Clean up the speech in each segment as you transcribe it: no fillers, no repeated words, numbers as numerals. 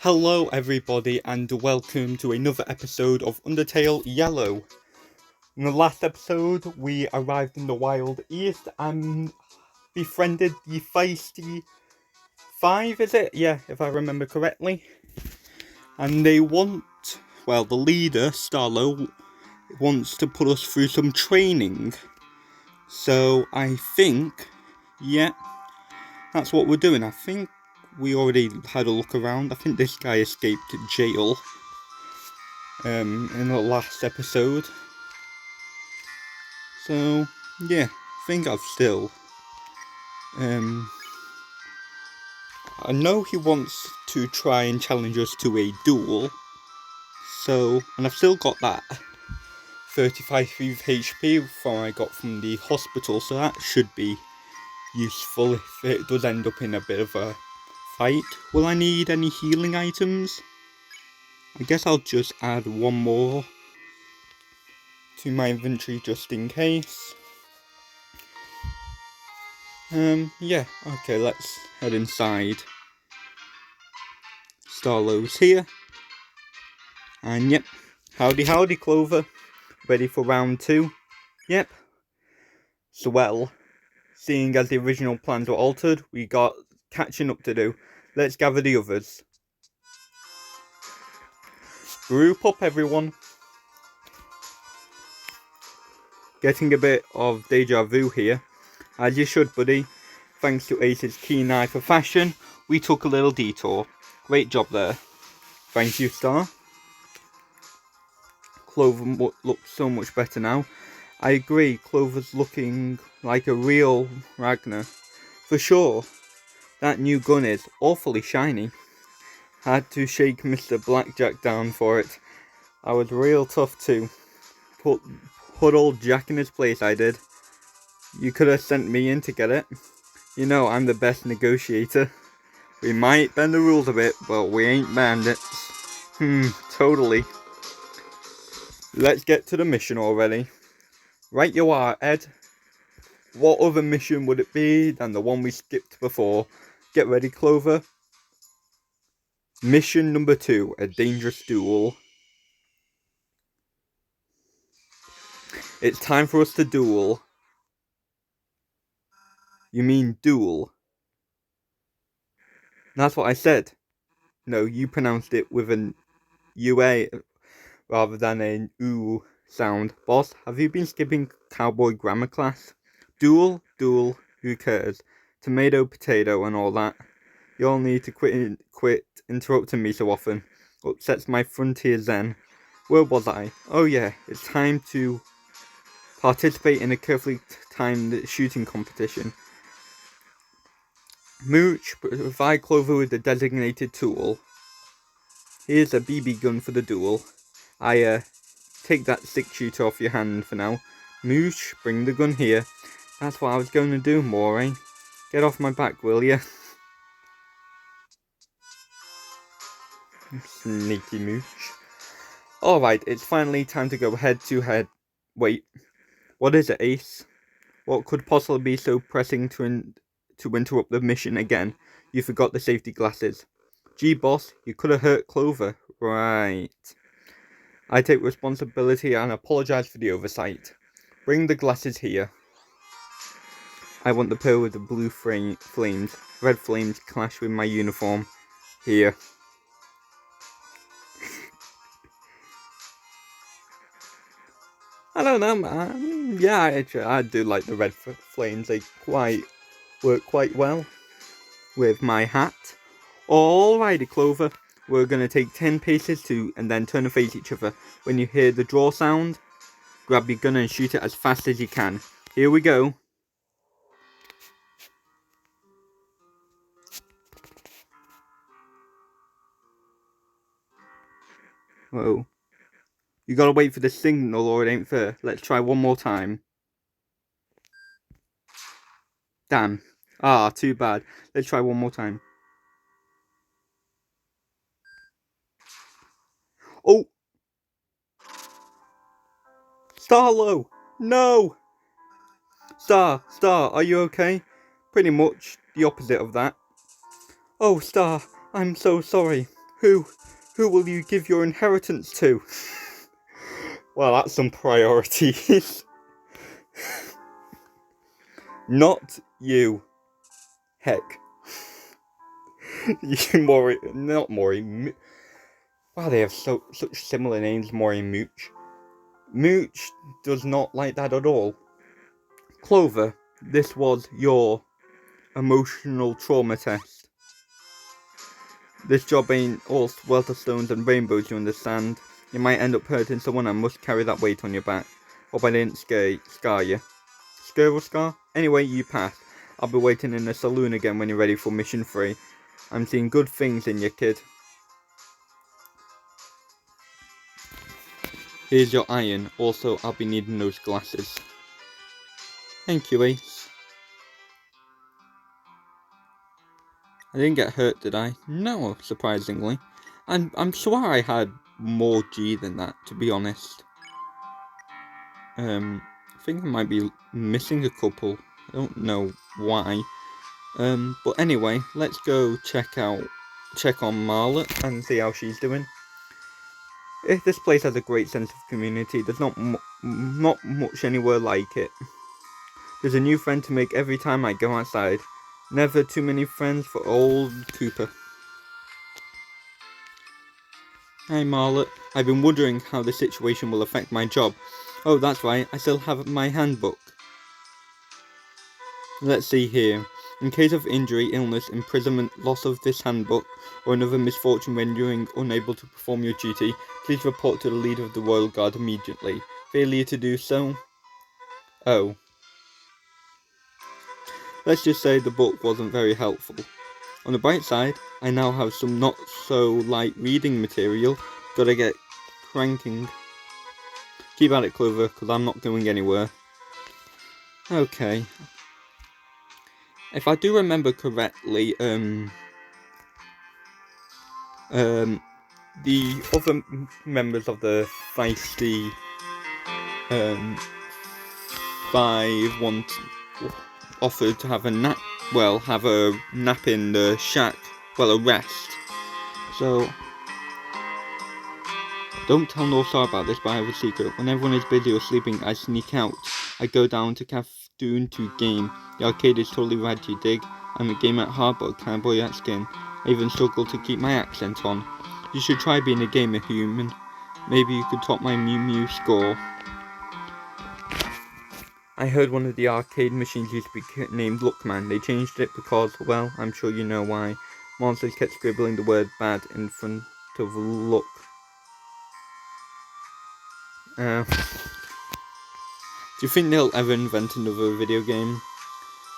Hello everybody and welcome to another episode of Undertale Yellow. In the last episode we arrived in the Wild East and befriended the Fiesty 5, is it? Yeah, if I remember correctly. And the leader, Starlo, wants to put us through some training. So I think, yeah, that's what we're doing. I think we already had a look around. I think this guy escaped jail in the last episode. So yeah, I think I've still I know he wants to try and challenge us to a duel. So, and I've still got that 35 HP from I got from the hospital, so that should be useful if it does end up in a bit of a fight. Will I need any healing items? I guess I'll just add one more to my inventory just in case. Yeah, okay, let's head inside. Starlow's here. And yep, howdy Clover. Ready for round 2? Yep. So well, seeing as the original plans were altered, we got catching up to do. Let's gather the others. Group up everyone. Getting a bit of deja vu here. As you should, buddy. Thanks to Ace's keen eye for fashion, we took a little detour. Great job there. Thank you, Star. Clover looks so much better now. I agree, Clover's looking like a real Ragnar. For sure. That new gun is awfully shiny. Had to shake Mr. Blackjack down for it. I was real tough too. Put old Jack in his place, I did. You could have sent me in to get it. You know, I'm the best negotiator. We might bend the rules a bit, but we ain't bandits. Totally. Let's get to the mission already. Right you are, Ed. What other mission would it be than the one we skipped before? Get ready, Clover. Mission number 2, a dangerous duel. It's time for us to duel. You mean duel? That's what I said. No, you pronounced it with an UA rather than an OO sound. Boss, have you been skipping cowboy grammar class? Duel, who cares? Tomato, potato and all that. You'll need to quit interrupting me so often. Upsets my frontier zen. Where was I? Oh yeah, it's time to participate in a carefully timed shooting competition. Mooch, provide Clover with the designated tool. Here's a BB gun for the duel. Take that stick shooter off your hand for now. Mooch, bring the gun here. That's what I was going to do, Moray. Get off my back, will ya? Sneaky Mooch. Alright, it's finally time to go head to head. Wait, what is it, Ace? What could possibly be so pressing to interrupt the mission again? You forgot the safety glasses. Gee, boss, you could have hurt Clover. Right. I take responsibility and apologize for the oversight. Bring the glasses here. I want the pair with the blue flames. Red flames clash with my uniform. Here. I don't know, man. Yeah, I do like the red flames. They work quite well with my hat. Alrighty, Clover. We're going to take 10 paces and then turn and face each other. When you hear the draw sound, grab your gun and shoot it as fast as you can. Here we go. Whoa. You gotta wait for the signal or it ain't fair. Let's try one more time. Damn. Ah, too bad. Let's try one more time. Oh! Starlo! No! Star, are you okay? Pretty much the opposite of that. Oh, Star, I'm so sorry. Who will you give your inheritance to? Well, that's some priorities. Not you. Heck. Mori, not Mori. Wow, they have such similar names, Mori and Mooch. Mooch does not like that at all. Clover, this was your emotional trauma test. This job ain't all wealth of stones and rainbows, you understand. You might end up hurting someone and must carry that weight on your back. Hope I didn't scar you. Scare or scar? Anyway, you passed. I'll be waiting in the saloon again when you're ready for mission 3. I'm seeing good things in you, kid. Here's your iron. Also, I'll be needing those glasses. Thank you, Ace. I didn't get hurt, did I? No, surprisingly. I'm sure I had more G than that, to be honest. I think I might be missing a couple. I don't know why. But anyway, let's go check on Marlet and see how she's doing. This place has a great sense of community. There's not much anywhere like it. There's a new friend to make every time I go outside. Never too many friends for old Cooper. Hi Marlet. I've been wondering how the situation will affect my job. Oh, that's right. I still have my handbook. Let's see here. In case of injury, illness, imprisonment, loss of this handbook, or another misfortune rendering unable to perform your duty, please report to the leader of the Royal Guard immediately. Failure to do so? Oh. Let's just say the book wasn't very helpful. On the bright side, I now have some not so light reading material. Gotta get cranking. Keep at it, Clover, because I'm not going anywhere. Okay. If I do remember correctly, the other members of the Fiesty 5 offered to have a nap. Well, have a nap in the shack. Well, a rest. So, don't tell Northstar about this, but I have a secret. When everyone is busy or sleeping, I sneak out. I go down to Caftoon to game. The arcade is totally rad, you dig? I'm a gamer at heart, but a cowboy at skin. I even struggle to keep my accent on. You should try being a gamer, human. Maybe you could top my Mew Mew score. I heard one of the arcade machines used to be named Lookman. They changed it because, well, I'm sure you know why. Monsters kept scribbling the word bad in front of look. Do you think they'll ever invent another video game?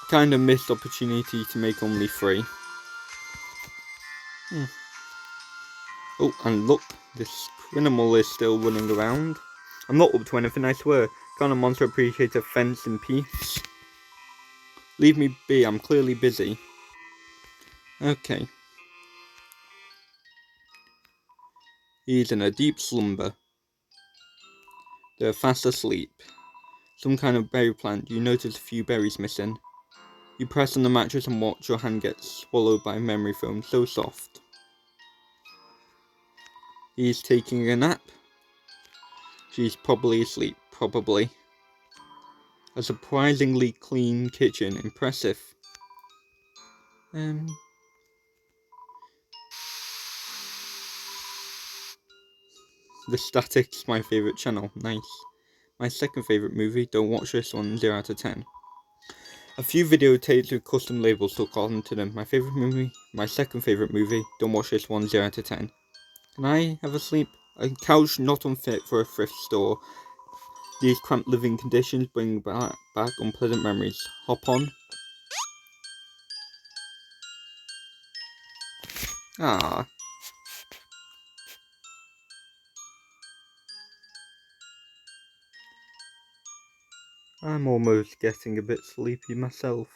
Kinda missed opportunity to make only 3. Oh, and look, this criminal is still running around. I'm not up to anything, I swear. Can't a monster appreciate a fence in peace? Leave me be, I'm clearly busy. Okay. He's in a deep slumber. They're fast asleep. Some kind of berry plant. You notice a few berries missing. You press on the mattress and watch your hand get swallowed by memory foam, so soft. He's taking a nap. She's probably asleep, probably. A surprisingly clean kitchen, impressive. The Static's my favourite channel, nice. My second favourite movie, don't watch this one, 0 out of 10. A few videotapes with custom labels stuck onto them. My favourite movie, my second favourite movie, don't watch this one, 0 out of 10. Can I have a sleep? A couch not unfit for a thrift store. These cramped living conditions bring back unpleasant memories. Hop on. Ah. I'm almost getting a bit sleepy myself.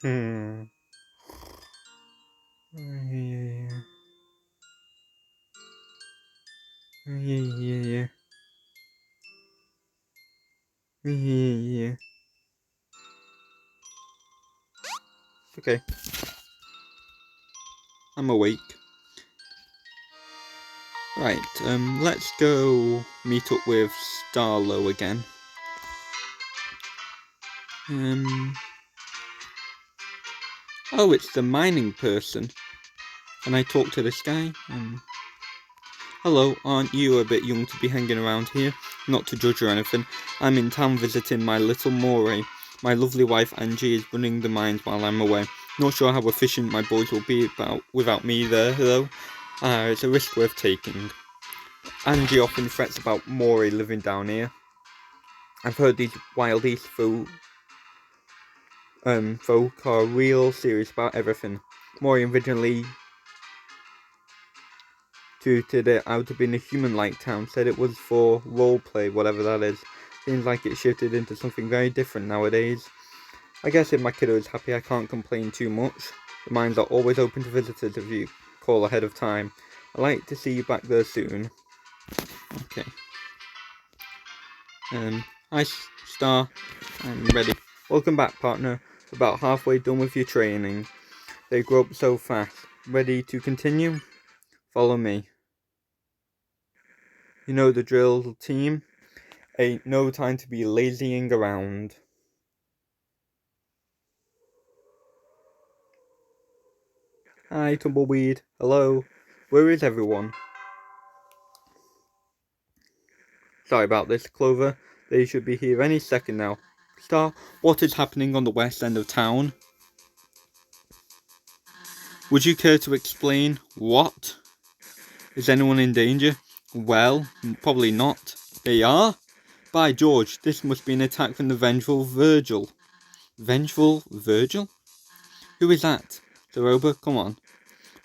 Yeah. Yeah. Yeah. Okay. I'm awake. Right, let's go meet up with Starlow again. Oh, it's the mining person. Can I talk to this guy? Hello, aren't you a bit young to be hanging around here? Not to judge or anything. I'm in town visiting my little Moray. My lovely wife Angie is running the mines while I'm away. Not sure how efficient my boys will be without me there, though. It's a risk worth taking. Angie often frets about Moray living down here. I've heard these wild east folk are real serious about everything. Moray originally tooted it out of being a human-like town, said it was for roleplay, whatever that is. Seems like it shifted into something very different nowadays. I guess if my kiddo is happy, I can't complain too much. The mines are always open to visitors if you call ahead of time. I'd like to see you back there soon. Okay. Hi, Star. I'm ready. Welcome back, partner. About halfway done with your training. They grow up so fast. Ready to continue? Follow me. You know the drill, team. Ain't no time to be lazying around. Hi, Tumbleweed. Hello. Where is everyone? Sorry about this, Clover. They should be here any second now. Star, what is happening on the west end of town? Would you care to explain? What? Is anyone in danger? Well, probably not. They are? By George, this must be an attack from the vengeful Virgil. Vengeful Virgil? Who is that? Zeroba, come on.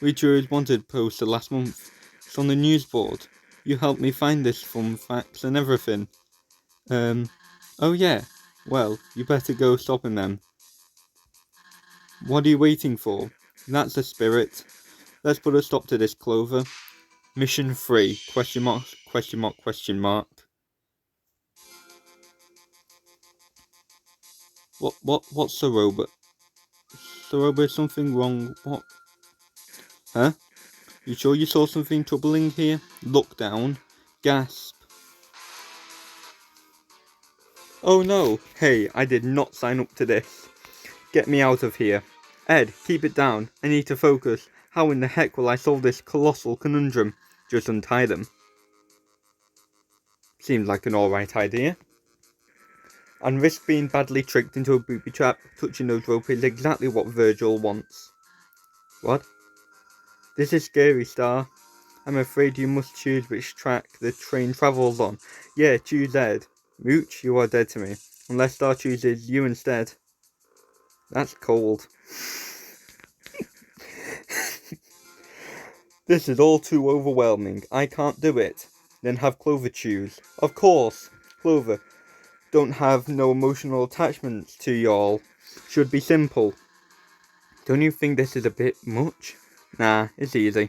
Read your wanted poster last month. It's on the news board. You helped me find this fun facts and everything. Oh yeah. Well, you better go stopping them. What are you waiting for? That's the spirit. Let's put a stop to this, Clover. Mission 3, question mark, question mark, question mark. What's the robot? The robot, something wrong? What? Huh? You sure you saw something troubling here? Look down. Gasp. Oh no, hey, I did not sign up to this. Get me out of here. Ed, keep it down. I need to focus. How in the heck will I solve this colossal conundrum? Just untie them. Seems like an alright idea. And risk being badly tricked into a booby trap, touching those ropes is exactly what Virgil wants. What? This is scary, Star. I'm afraid you must choose which track the train travels on. Yeah, choose Ed. Mooch, you are dead to me. Unless Star chooses you instead. That's cold. This is all too overwhelming. I can't do it. Then have Clover choose. Of course. Clover, don't have no emotional attachments to y'all. Should be simple. Don't you think this is a bit much? Nah, it's easy.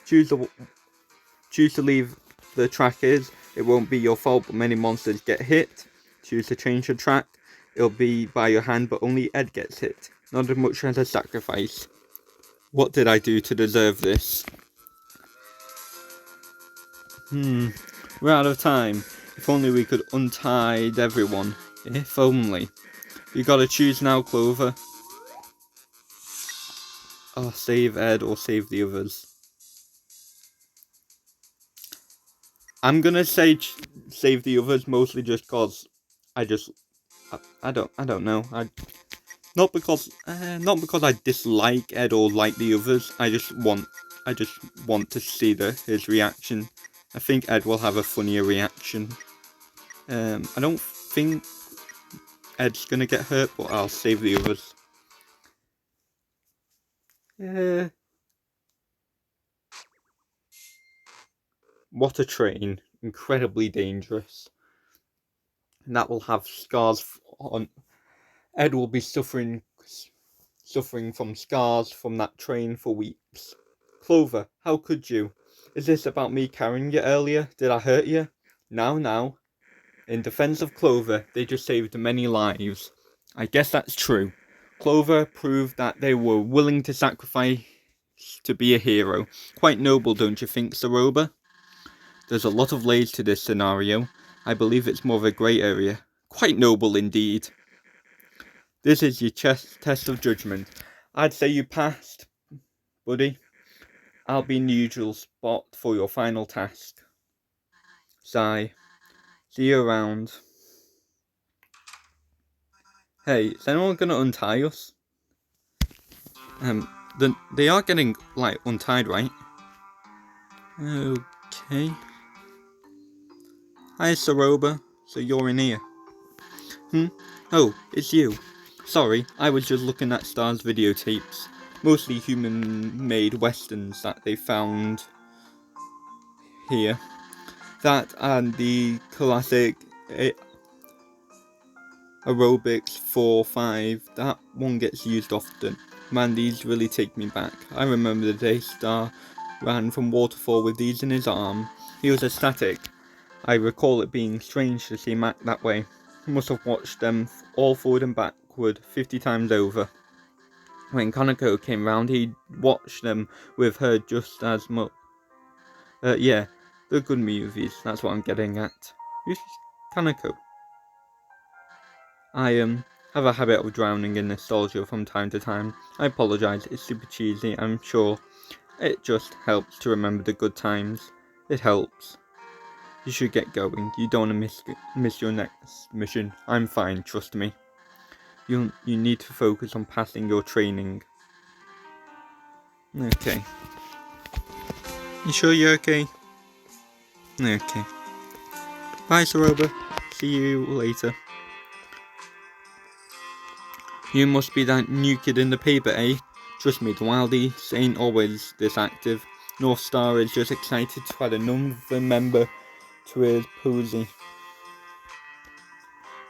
Choose to leave the track is. It won't be your fault, but many monsters get hit. Choose to change the track. It'll be by your hand, but only Ed gets hit. Not as much as a sacrifice. What did I do to deserve this? We're out of time. If only we could untie everyone. If only. You gotta choose now, Clover. Oh, save Ed or save the others. I'm gonna say save the others mostly just cause I don't know. Not because I dislike Ed or like the others. I just want to see his reaction. I think Ed will have a funnier reaction. I don't think Ed's gonna get hurt, but I'll save the others. What a train! Incredibly dangerous. And that will have scars on. Ed will be suffering from scars from that train for weeks. Clover, how could you? Is this about me carrying you earlier? Did I hurt you? Now. In defense of Clover, they just saved many lives. I guess that's true. Clover proved that they were willing to sacrifice to be a hero. Quite noble, don't you think, Saroba? There's a lot of layers to this scenario. I believe it's more of a grey area. Quite noble indeed. This is your test of judgment. I'd say you passed, buddy. I'll be in the usual spot for your final task. Sigh. See you around. Hey, is anyone gonna untie us? They are getting, like, untied, right? Okay. Hi, Saroba. So you're in here. Oh, it's you. Sorry, I was just looking at Star's videotapes. Mostly human-made westerns that they found here. That and the classic aerobics 4-5. That one gets used often. Man, these really take me back. I remember the day Star ran from waterfall with these in his arm. He was ecstatic. I recall it being strange to see him act that way. He must have watched them all forward and backward 50 times over. When Kaneko came round, he watched them with her just as much. Yeah, the good movies, that's what I'm getting at. Who's Kaneko? I have a habit of drowning in nostalgia from time to time. I apologise, it's super cheesy, I'm sure. It just helps to remember the good times. It helps. You should get going. You don't want to miss your next mission. I'm fine, trust me. You need to focus on passing your training. Okay. You sure you're okay? Okay. Bye, Saroba. See you later. You must be that new kid in the paper, eh? Trust me, the Wildies ain't always this active. North Star is just excited to add another member to his posy.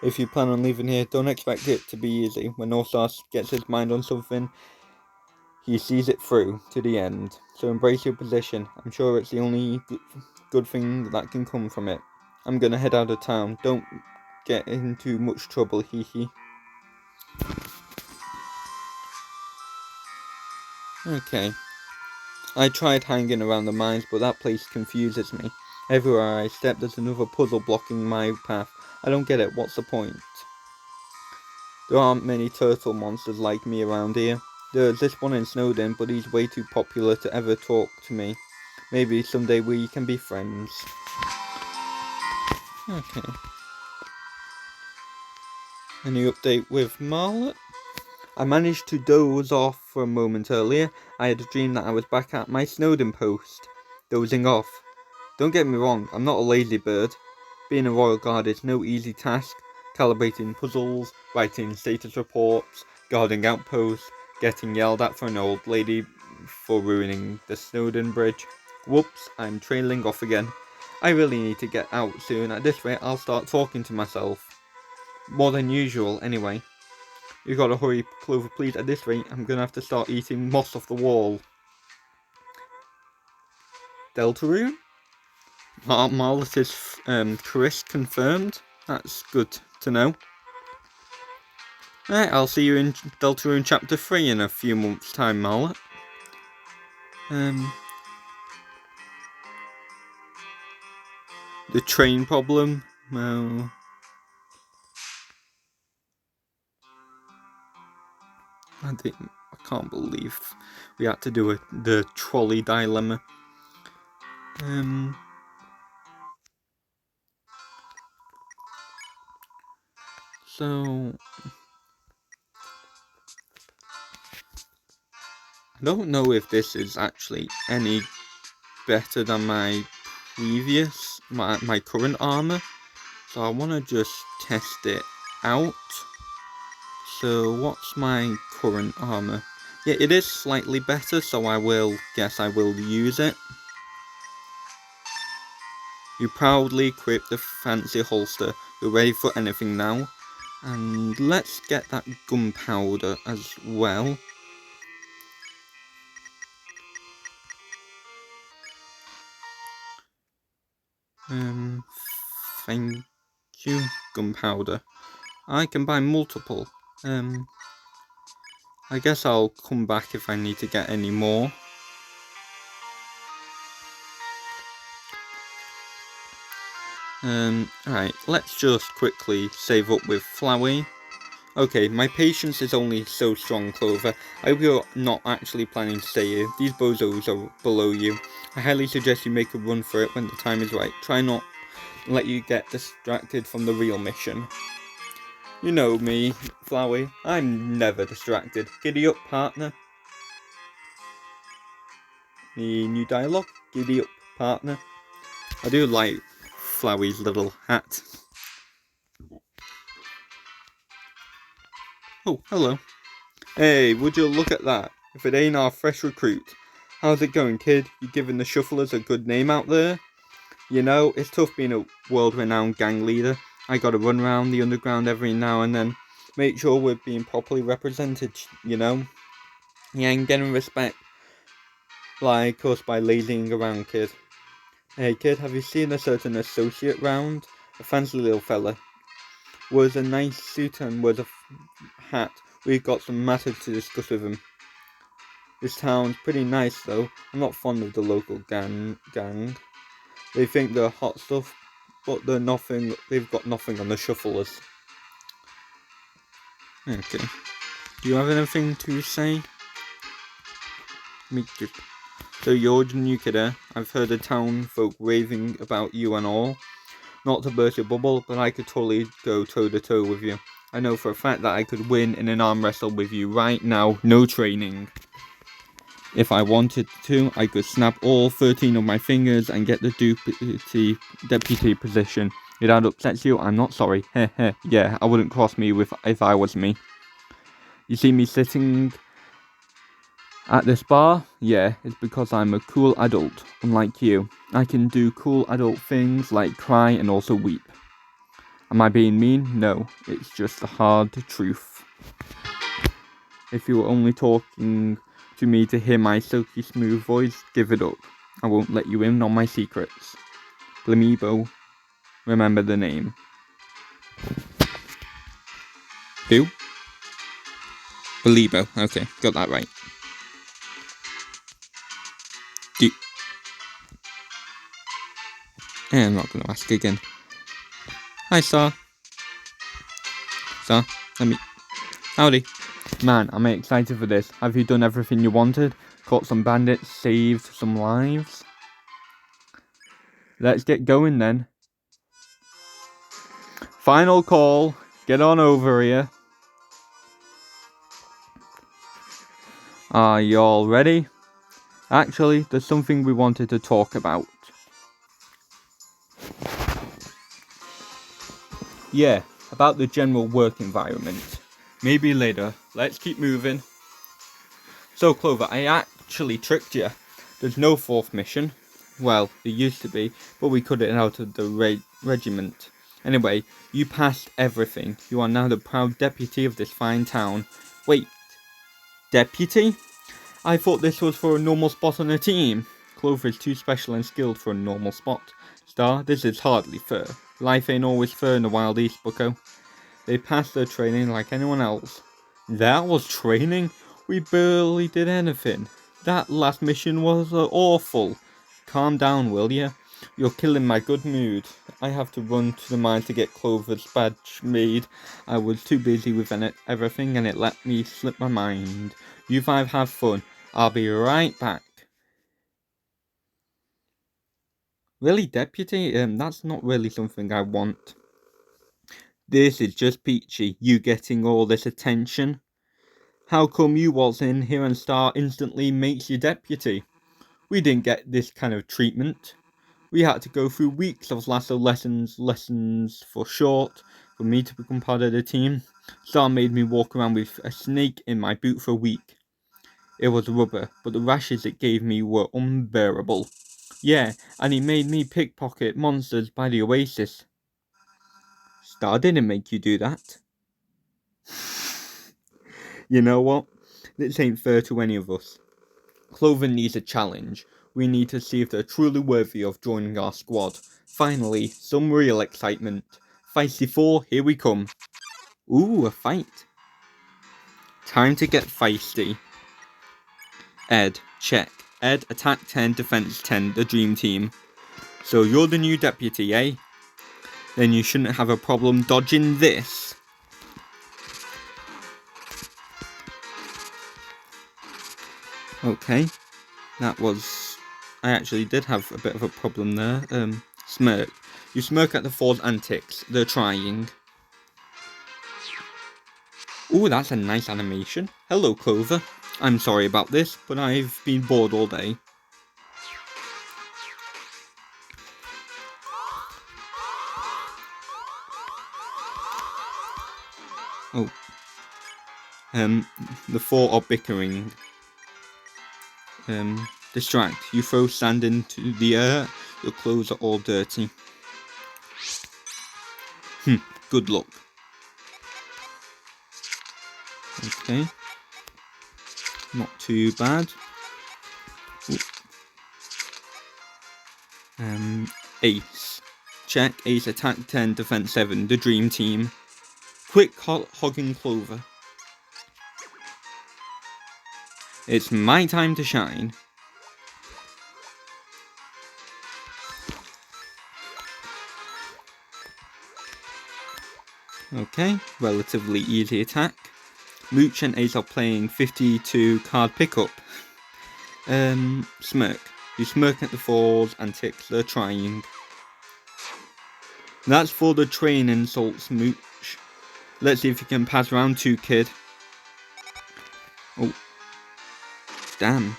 If you plan on leaving here, don't expect it to be easy. When North Star gets his mind on something, he sees it through to the end. So embrace your position. I'm sure it's the only good thing that can come from it. I'm gonna head out of town. Don't get into much trouble, hee hee. Okay. I tried hanging around the mines, but that place confuses me. Everywhere I step, there's another puzzle blocking my path. I don't get it. What's the point? There aren't many turtle monsters like me around here. There's this one in Snowden, but he's way too popular to ever talk to me. Maybe someday we can be friends. Okay. Any update with Marlet? I managed to doze off for a moment earlier. I had a dream that I was back at my Snowden post, dozing off. Don't get me wrong, I'm not a lazy bird. Being a royal guard is no easy task. Calibrating puzzles, writing status reports, guarding outposts, getting yelled at for an old lady for ruining the Snowden Bridge. Whoops, I'm trailing off again. I really need to get out soon. At this rate, I'll start talking to myself. More than usual, anyway. You gotta hurry, Clover, please. At this rate, I'm gonna have to start eating moss off the wall. Deltarune? Marlet's Chris confirmed. That's good to know. Alright, I'll see you in Deltarune Chapter 3 in a few months' time, Marlet. The train problem? Well, I can't believe we had to do the trolley dilemma. So I don't know if this is actually any better than my previous, my current armor. So I want to just test it out. So what's my current armor? Yeah, it is slightly better, so I will use it. You proudly equip the fancy holster. You're ready for anything now. And let's get that gunpowder as well. Um, thank you, gunpowder. I can buy multiple. I guess I'll come back if I need to get any more. Alright, let's just quickly save up with Flowey. Okay, my patience is only so strong, Clover. I hope you're not actually planning to stay here. These bozos are below you. I highly suggest you make a run for it when the time is right. Try not to let you get distracted from the real mission. You know me, Flowey. I'm never distracted. Giddy up, partner. The new dialogue. Giddy up, partner. I do like Flowey's little hat. Oh, hello. Hey, would you look at that? If it ain't our fresh recruit. How's it going, kid? You giving the Shufflers a good name out there? You know, it's tough being a world-renowned gang leader. I gotta run around the underground every now and then. Make sure we're being properly represented, you know? You ain't getting respect like us by lazying around, kid. Hey, kid, have you seen a certain associate round? A fancy little fella. Wears a nice suit and wears a hat. We've got some matters to discuss with him. This town's pretty nice though. I'm not fond of the local gang. They think they're hot stuff, but they've got nothing on the Shufflers. Okay. Do you have anything to say? So you're the new kid, eh? I've heard the town folk raving about you and all. Not to burst your bubble, but I could totally go toe-to-toe with you. I know for a fact that I could win in an arm wrestle with you right now, no training. If I wanted to, I could snap all 13 of my fingers and get the deputy position. If that upsets you, I'm not sorry. Heh heh. Yeah, I wouldn't cross me if I was me. You see me sitting at this bar? Yeah, it's because I'm a cool adult, unlike you. I can do cool adult things like cry and also weep. Am I being mean? No, it's just the hard truth. If you were only talking to me to hear my silky smooth voice, give it up. I won't let you in on my secrets. Blamibo, remember the name. Who? Blamibo, okay, got that right. I'm not going to ask again. Hi, Star. Star, howdy. Man, I'm excited for this. Have you done everything you wanted? Caught some bandits, saved some lives? Let's get going then. Final call. Get on over here. Are you all ready? Actually, there's something we wanted to talk about. Yeah, about the general work environment. Maybe later. Let's keep moving. So, Clover, I actually tricked you. There's no fourth mission. Well, there used to be, but we cut it out of the regiment. Anyway, you passed everything. You are now the proud deputy of this fine town. Wait, deputy? I thought this was for a normal spot on a team. Clover is too special and skilled for a normal spot. Star, this is hardly fair. Life ain't always fair in the Wild East, bucko. They passed their training like anyone else. That was training? We barely did anything. That last mission was awful. Calm down, will ya? You're killing my good mood. I have to run to the mine to get Clover's badge made. I was too busy with everything and it let me slip my mind. You five have fun. I'll be right back. Really, deputy? That's not really something I want. This is just peachy, you getting all this attention. How come you waltz in here and Star instantly makes you deputy? We didn't get this kind of treatment. We had to go through weeks of lasso lessons for short, for me to become part of the team. Star made me walk around with a snake in my boot for a week. It was rubber, but the rashes it gave me were unbearable. Yeah, and he made me pickpocket monsters by the oasis. Star didn't make you do that. You know what? This ain't fair to any of us. Clover needs a challenge. We need to see if they're truly worthy of joining our squad. Finally, some real excitement. Fiesty 4, here we come. Ooh, a fight. Time to get feisty. Ed, check. Ed, attack 10, defense 10, the dream team. So you're the new deputy, eh? Then you shouldn't have a problem dodging this. Okay, that was... I actually did have a bit of a problem there. Smirk. You smirk at the Ford's antics. They're trying. Ooh, that's a nice animation. Hello, Clover. I'm sorry about this, but I've been bored all day. Oh. The four are bickering. Distract. You throw sand into the air, your clothes are all dirty. Good luck. Okay. Not too bad. Ace. Check. Ace attack 10, defense 7, the dream team. Quick hogging Clover. It's my time to shine. Okay, relatively easy attack. Mooch and Ace are playing 52 card pickup. Smirk. You smirk at the Ford's antics, they're trying. That's for the train insults, Mooch. Let's see if you can pass round 2, kid. Oh. Damn.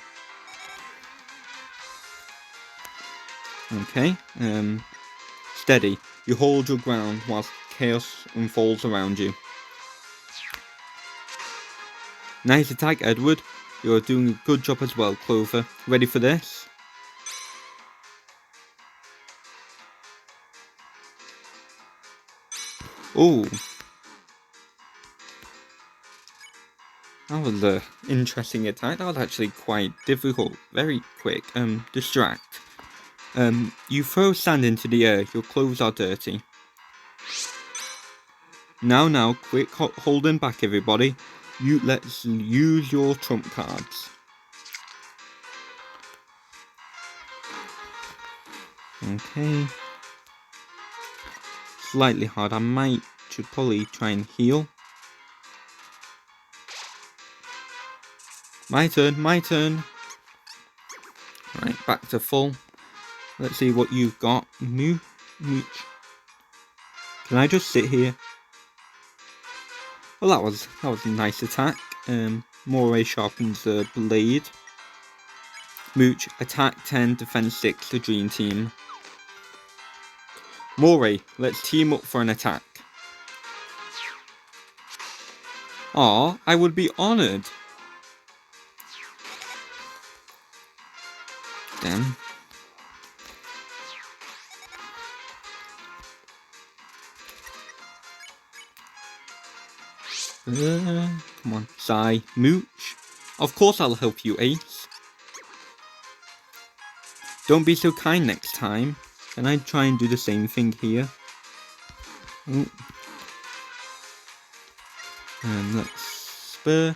Okay, steady. You hold your ground whilst chaos unfolds around you. Nice attack, Edward. You're doing a good job as well, Clover. Ready for this? Oh. That was an interesting attack. That was actually quite difficult. Very quick. Distract. You throw sand into the air. Your clothes are dirty. Now, quick, hold them back, everybody. Let's use your trump cards. Okay. Slightly hard. I should probably try and heal. My turn. Right, back to full. Let's see what you've got. Mooch. Can I just sit here? Well, that was a nice attack. Moray sharpens the blade. Mooch, attack 10, defense 6, the dream team. Moray, let's team up for an attack. Aw, I would be honoured. Damn. Come on, Sigh. Mooch. Of course I'll help you, Ace. Don't be so kind next time. Can I try and do the same thing here? Oh. Let's spur.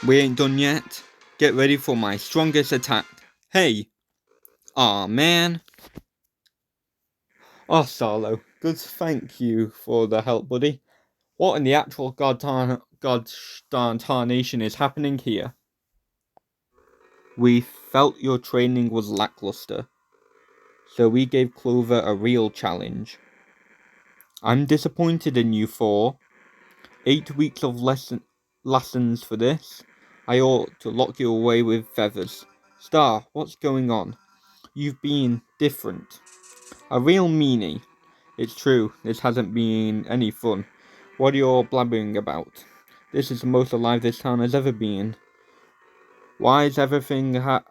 We ain't done yet. Get ready for my strongest attack. Hey! Aw, man. Oh, Sarlo. Good thank you for the help, buddy. What in the actual goddamn tarnation is happening here? We felt your training was lackluster, so we gave Clover a real challenge. I'm disappointed in you 4. 8 weeks of lessons for this. I ought to lock you away with feathers. Star, what's going on? You've been different. A real meanie. It's true, this hasn't been any fun. What are you all blabbering about? This is the most alive this town has ever been. Why does everything have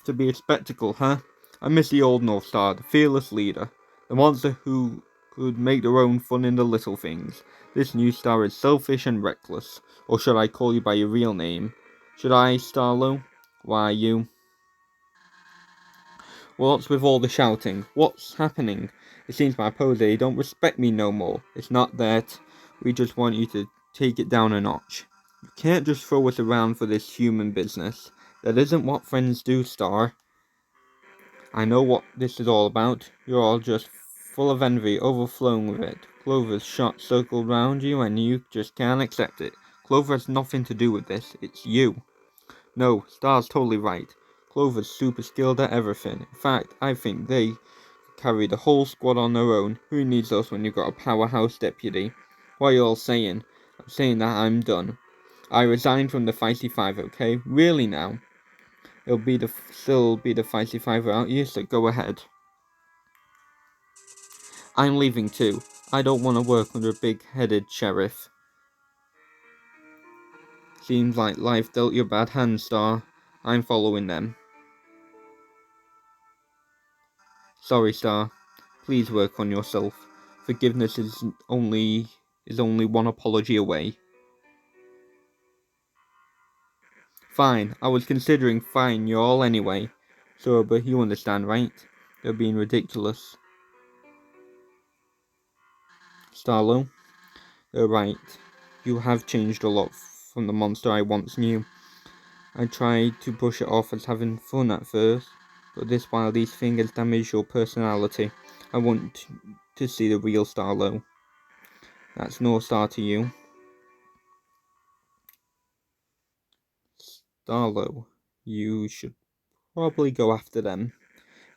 to be a spectacle, huh? I miss the old North Star, the fearless leader. The monster who could make their own fun in the little things. This new star is selfish and reckless. Or should I call you by your real name? Should I, Starlo? Why, you... What's with all the shouting? What's happening? It seems my posy don't respect me no more. It's not that. We just want you to take it down a notch. You can't just throw us around for this human business. That isn't what friends do, Star. I know what this is all about. You're all just full of envy, overflowing with it. Clover's shot circled round you and you just can't accept it. Clover has nothing to do with this. It's you. No, Star's totally right. Clover's super skilled at everything. In fact, I think they carry the whole squad on their own. Who needs us when you've got a powerhouse deputy? What are you all saying? I'm saying that I'm done. I resigned from the Fiesty Five, okay? Really now? It'll still be the Fiesty Five without you, so go ahead. I'm leaving too. I don't want to work under a big-headed sheriff. Seems like life dealt you a bad hand, Star. I'm following them. Sorry, Star. Please work on yourself. Forgiveness is only one apology away. Fine, I was considering firing you all anyway. So, but you understand, right? They're being ridiculous. Starlo, they're right. You have changed a lot from the monster I once knew. I tried to brush it off as having fun at first, but this wild east thing has damaged your personality. I want to see the real Starlo. That's no Star to you. Starlo, you should probably go after them.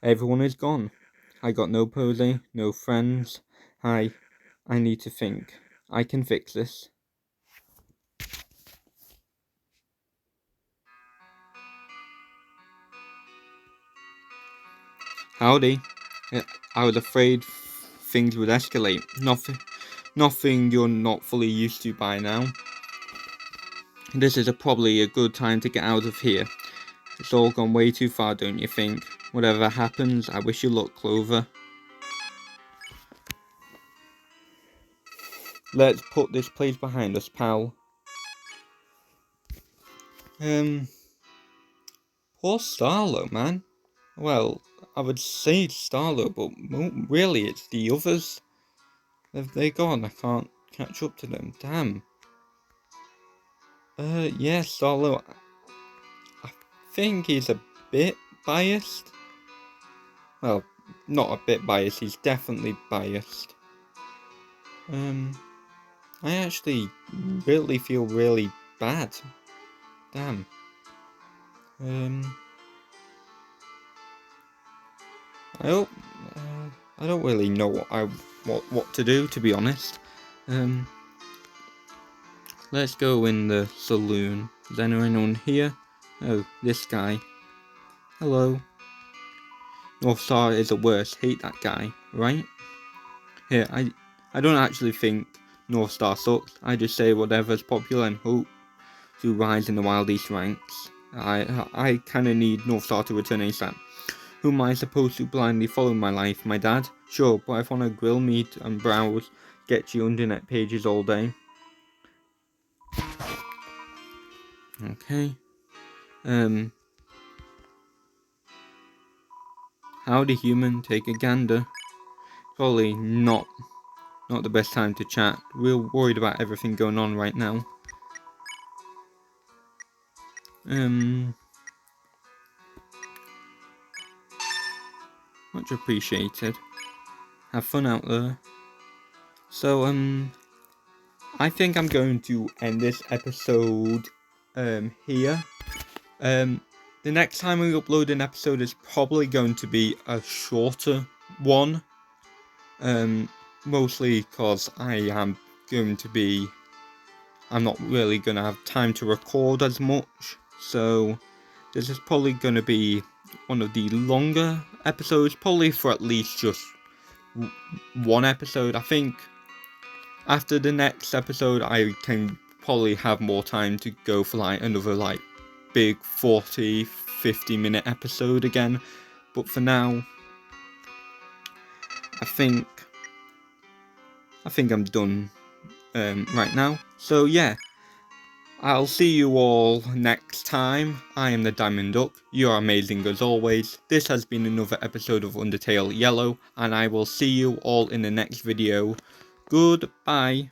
Everyone is gone. I got no posy, no friends. I need to think. I can fix this. Howdy. I was afraid things would escalate. Nothing you're not fully used to by now. This is probably a good time to get out of here. It's all gone way too far, don't you think? Whatever happens, I wish you luck, Clover. Let's put this place behind us, pal. Poor Starlo, man. Well, I would say Starlo, but really it's the others. They're gone, I can't catch up to them, damn. Yeah, Starlo, I think he's a bit biased. Well, not a bit biased, he's definitely biased. I actually really feel really bad. Damn. I hope, I don't really know what to do, to be honest. Let's go in the saloon. Is anyone here? Oh, this guy. Hello. North Star is the worst. Hate that guy, right? Here, I don't actually think North Star sucks. I just say whatever's popular and hope to rise in the Wild East ranks. I kinda need North Star to return ASAP. Who am I supposed to blindly follow in my life? My dad? Sure, but if I wanna grill meat and browse sketchy internet pages all day. Okay. Howdy human, take a gander. Probably not the best time to chat. We're worried about everything going on right now. Much appreciated. Have fun out there. So, I think I'm going to end this episode, here. The next time we upload an episode is probably going to be a shorter one. Mostly because I'm not really going to have time to record as much. So, this is probably going to be one of the longer episodes, probably for at least just one episode. I think after the next episode, I can probably have more time to go for like another like big 40-50 minute episode again. But for now, I think I'm done right now. So yeah, I'll see you all next time. I am the Diamond Duck. You are amazing as always. This has been another episode of Undertale Yellow, and I will see you all in the next video. Goodbye.